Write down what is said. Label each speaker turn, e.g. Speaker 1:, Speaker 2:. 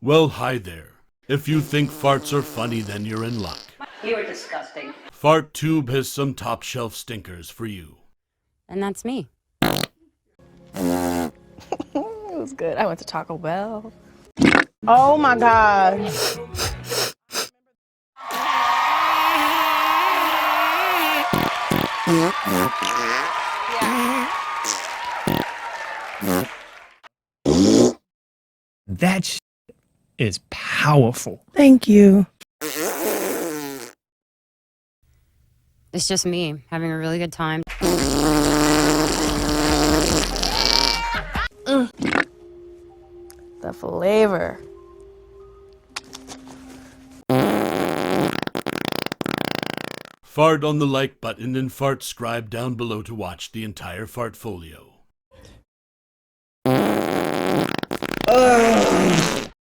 Speaker 1: Well, hi there. If you think farts are funny, then you're in luck.
Speaker 2: You were disgusting.
Speaker 1: FartTube has some top shelf stinkers for you.
Speaker 3: And that's me.
Speaker 4: It was good. I went to Taco Bell. Oh my God.
Speaker 5: That is powerful.
Speaker 4: Thank you.
Speaker 3: It's just me having a really good time.
Speaker 4: The flavor.
Speaker 1: Fart on the like button and fartscribe down below to watch the entire fartfolio.